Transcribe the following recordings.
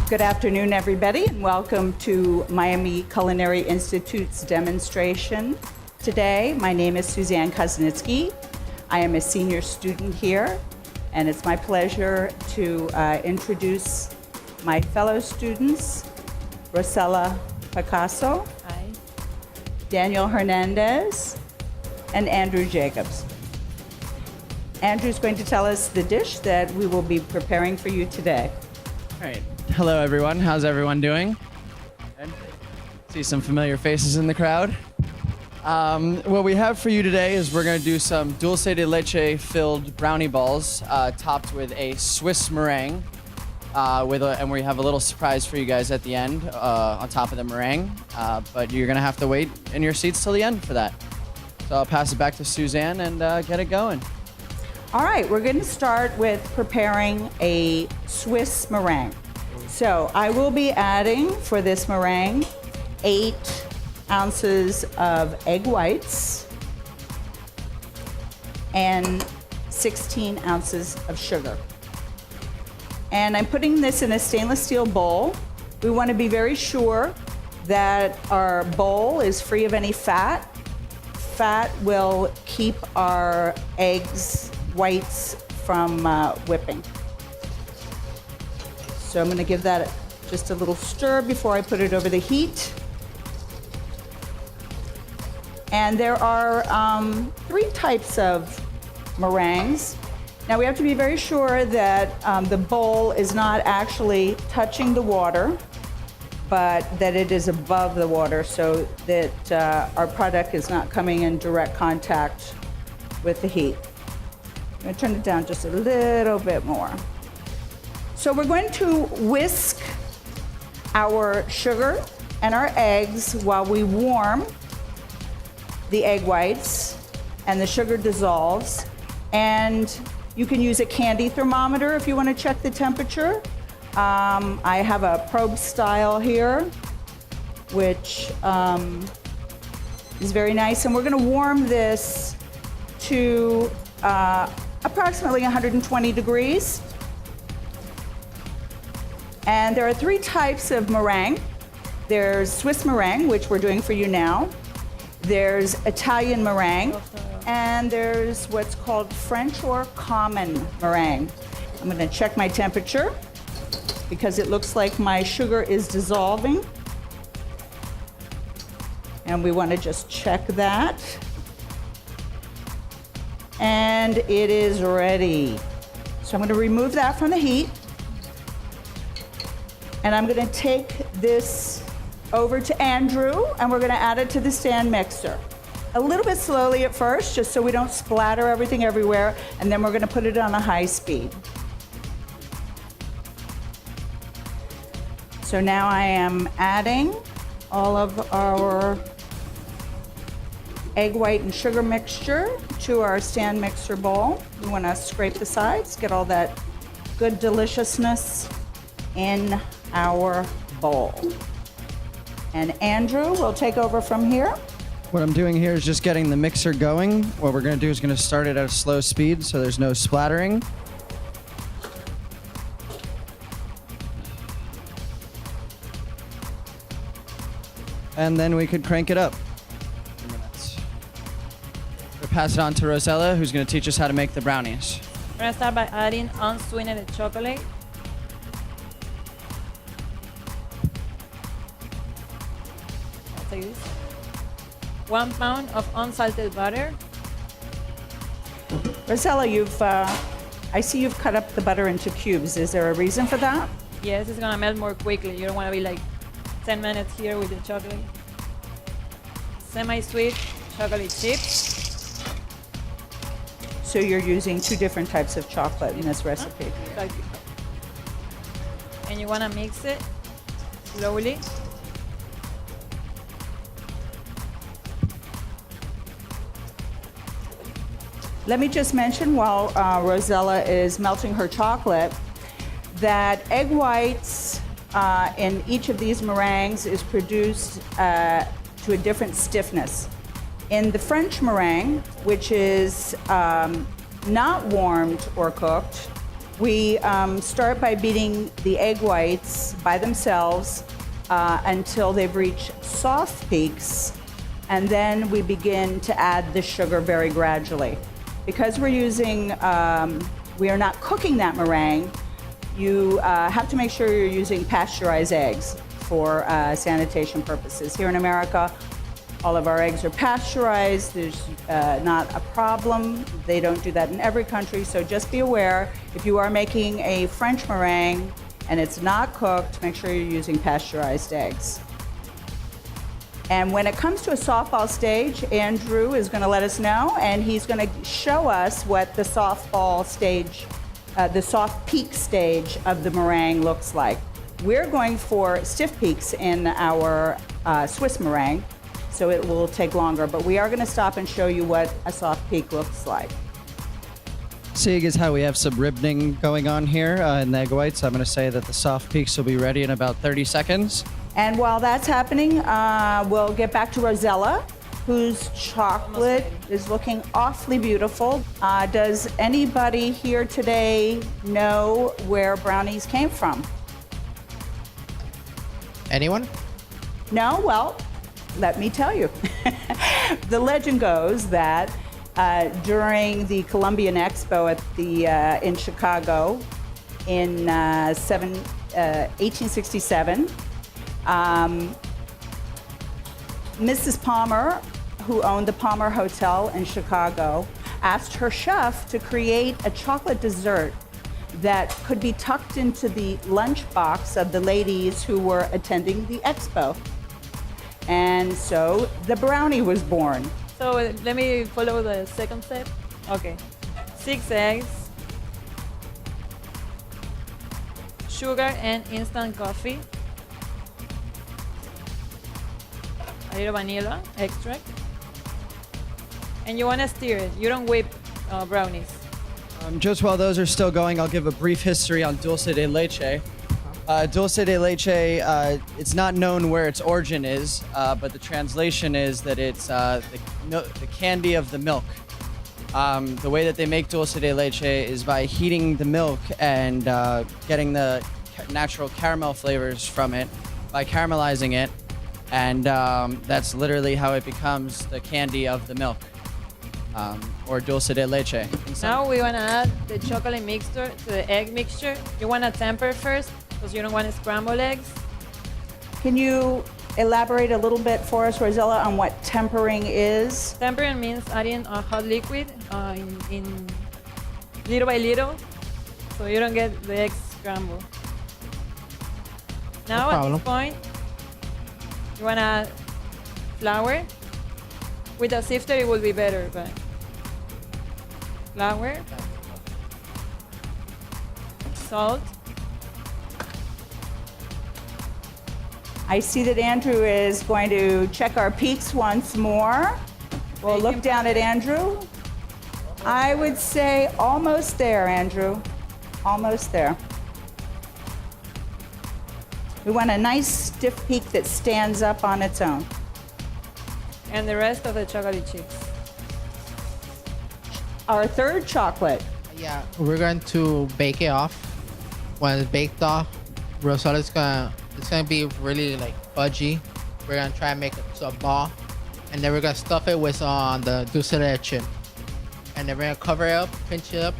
Good afternoon, everybody, and welcome to Miami Culinary Institute's demonstration today. My name is Suzanne Kuznicki. I am a senior student here, and it's my pleasure to introduce my fellow students, Rosella Picasso, Hi. Daniel Hernandez, and Andrew Jacobs. Andrew's going to tell us the dish that we will be preparing for you today. All right. Hello, everyone. How's everyone doing? Good. See some familiar faces in the crowd. What we have for you today is we're going to do some dulce de leche filled brownie balls topped with a Swiss meringue. And we have a little surprise for you guys at the end on top of the meringue. But you're going to have to wait in your seats till the end for that. So I'll pass it back to Suzanne and get it going. All right, we're going to start with preparing a Swiss meringue. So I will be adding for this meringue 8 ounces of egg whites and 16 ounces of sugar. And I'm putting this in a stainless steel bowl. We want to be very sure that our bowl is free of any fat. Fat will keep our eggs whites from whipping. So I'm going to give that just a little stir before I put it over the heat. And there are 3 types of meringues. Now we have to be very sure that the bowl is not actually touching the water, but that it is above the water so that our product is not coming in direct contact with the heat. I'm going to turn it down just a little bit more. So we're going to whisk our sugar and our eggs while we warm the egg whites and the sugar dissolves. And you can use a candy thermometer if you want to check the temperature. I have a probe style here, which is very nice. And we're going to warm this to approximately 120 degrees. And there are 3 types of meringue. There's Swiss meringue, which we're doing for you now. There's Italian meringue. And there's what's called French or common meringue. I'm going to check my temperature because it looks like my sugar is dissolving. And we want to just check that. And it is ready. So I'm going to remove that from the heat. And I'm going to take this over to Andrew, and we're going to add it to the stand mixer. A little bit slowly at first, just so we don't splatter everything everywhere, and then we're going to put it on a high speed. So now I am adding all of our egg white and sugar mixture to our stand mixer bowl. We want to scrape the sides, get all that good deliciousness in our bowl. And Andrew will take over from here. What I'm doing here is just getting the mixer going. What we're going to do is going to start it at a slow speed so there's no splattering. And then we could crank it up. We'll pass it on to Rosella, who's going to teach us how to make the brownies. We're gonna start by adding unsweetened chocolate. I'll take this. 1 pound of unsalted butter. Rosella, I see you've cut up the butter into cubes. Is there a reason for that? Yes, it's gonna melt more quickly. You don't wanna be like 10 minutes here with the chocolate. Semi-sweet chocolate chips. So you're using 2 different types of chocolate in this recipe. Exactly. And you wanna mix it slowly. Let me just mention while Rosella is melting her chocolate that egg whites in each of these meringues is produced to a different stiffness. In the French meringue, which is not warmed or cooked, We start by beating the egg whites by themselves until they've reached soft peaks, and then we begin to add the sugar very gradually. Because we are not cooking that meringue, you have to make sure you're using pasteurized eggs for sanitation purposes. Here in America, all of our eggs are pasteurized. There's not a problem. They don't do that in every country, so just be aware if you are making a French meringue and it's not cooked, make sure you're using pasteurized eggs. And when it comes to a softball stage, Andrew is going to let us know, and he's going to show us what the softball stage, the soft peak stage of the meringue looks like. We're going for stiff peaks in our Swiss meringue, so it will take longer, but we are going to stop and show you what a soft peak looks like. Seeing as how we have some ribboning going on here in the egg whites, I'm going to say that the soft peaks will be ready in about 30 seconds. And while that's happening, we'll get back to Rosella, whose chocolate is looking awfully beautiful. Does anybody here today know where brownies came from? Anyone? No? Well, let me tell you. The legend goes that during the Columbian Expo at in Chicago in 1867, Mrs. Palmer, who owned the Palmer Hotel in Chicago, asked her chef to create a chocolate dessert that could be tucked into the lunchbox of the ladies who were attending the expo. And so the brownie was born. So let me follow the second step. Okay. 6 eggs, sugar and instant coffee, a little vanilla extract, and you want to stir it. You don't whip brownies. Just while those are still going, I'll give a brief history on dulce de leche. Dulce de leche, it's not known where its origin is, but the translation is that it's the candy of the milk. The way that they make dulce de leche is by heating the milk and getting the natural caramel flavors from it by caramelizing it, and that's literally how it becomes the candy of the milk, or dulce de leche. Now we want to add the chocolate mixture to the egg mixture. You want to temper first because you don't want to scramble eggs. Can you elaborate a little bit for us, Rosella, on what tempering is? Tempering means adding a hot liquid in little by little, so you don't get the eggs scrambled. Now at this point, you want to add flour. With a sifter, it will be better, but flour, salt. I see that Andrew is going to check our peaks once more. We'll look down at Andrew. I would say almost there, Andrew. Almost there. We want a nice stiff peak that stands up on its own. And the rest of the chocolate chips. Our third chocolate. Yeah, we're going to bake it off. When it's baked off, Rosella's it's gonna be really like fudgy. We're gonna try and make it to a ball, and then we're gonna stuff it with the dulce de leche, and then we're gonna cover it up, pinch it up,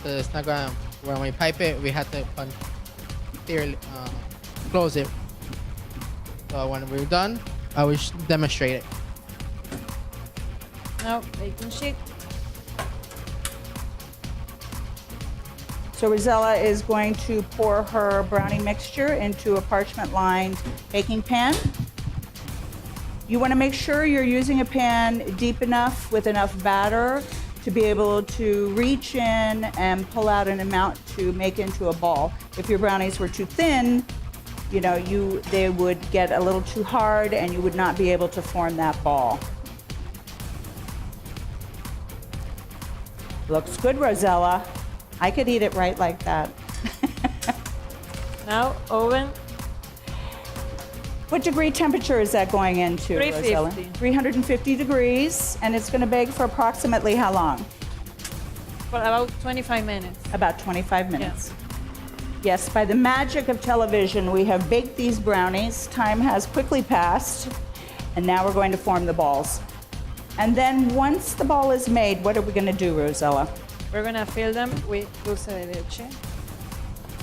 so it's not gonna. When we pipe it, we have to close it. So when we're done, I will demonstrate it. Now baking sheet. So Rosella is going to pour her brownie mixture into a parchment-lined baking pan. You want to make sure you're using a pan deep enough with enough batter to be able to reach in and pull out an amount to make into a ball. If your brownies were too thin, they would get a little too hard and you would not be able to form that ball. Looks good, Rosella. I could eat it right like that. Now oven. What degree temperature is that going into, 350. Rosella? 350 degrees, and it's going to bake for approximately how long? for about 25 minutes. About 25 minutes. Yes, by the magic of television, we have baked these brownies. Time has quickly passed, and now we're going to form the balls. And then once the ball is made, what are we going to do, Rosella? We're gonna fill them with dulce de leche.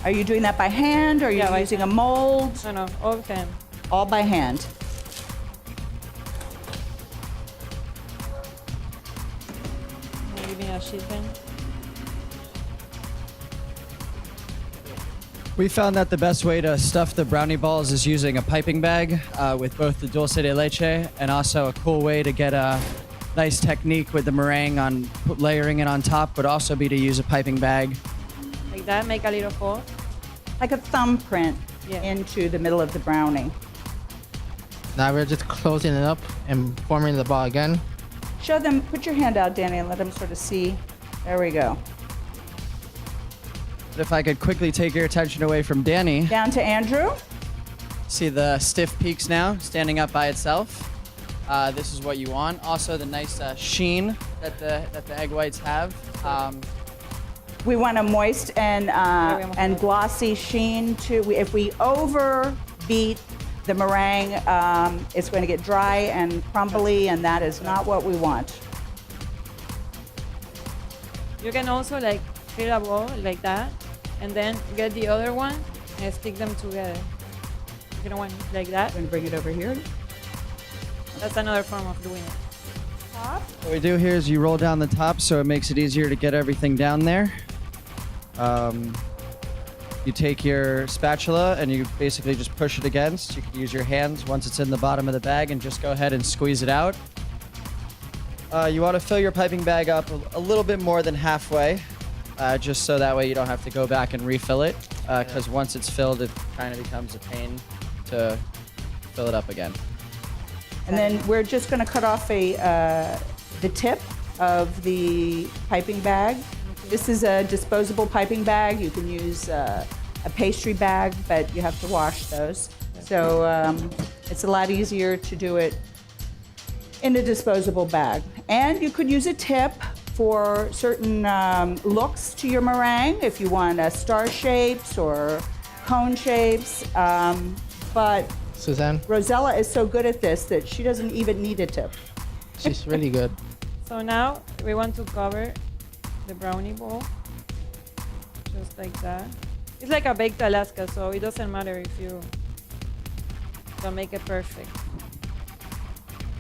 Are you doing that by hand, or are you Yeah, by using hand. a mold? No, all of them. All by hand. Give me a sheet then. We found that the best way to stuff the brownie balls is using a piping bag with both the dulce de leche, and also a cool way to get a nice technique with the meringue on layering it on top would also be to use a piping bag. Like that, make a little hole. Like a thumbprint Yeah. into the middle of the brownie. Now we're just closing it up and forming the ball again. Show them, put your hand out, Danny, and let them sort of see. There we go. If I could quickly take your attention away from Danny, Down to Andrew. see the stiff peaks now standing up by itself. This is what you want. Also, the nice sheen that the egg whites have. We want a moist and glossy sheen too. If we overbeat the meringue, it's going to get dry and crumbly, and that is not what we want. You can also like fill a ball like that, and then get the other one and stick them together. You know, one like that. I'm going to bring it over here. That's another form of doing it. What we do here is you roll down the top so it makes it easier to get everything down there. You take your spatula and you basically just push it against. You can use your hands once it's in the bottom of the bag and just go ahead and squeeze it out. You want to fill your piping bag up a little bit more than halfway, just so that way you don't have to go back and refill it, because once it's filled, it kind of becomes a pain to fill it up again. And then we're just going to cut off the tip of the piping bag. This is a disposable piping bag. You can use a pastry bag, but you have to wash those. So it's a lot easier to do it in a disposable bag. And you could use a tip for certain looks to your meringue, if you want star shapes or cone shapes. But Suzanne, Rosella is so good at this that she doesn't even need a tip. she's really good. So now we want to cover the brownie ball, just like that. It's like a baked Alaska, so it doesn't matter if you don't make it perfect.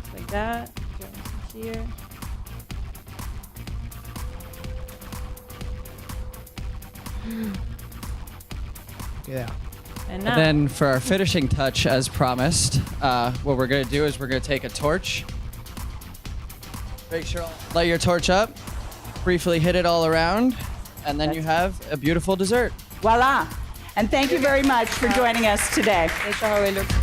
Just like that. Just here. Yeah. And now, And then for our finishing touch, as promised, what we're going to do is we're going to take a torch. Make sure, light your torch up, briefly hit it all around, and then you have a beautiful dessert. Voila. And thank you very much for joining us today. that's how it looks.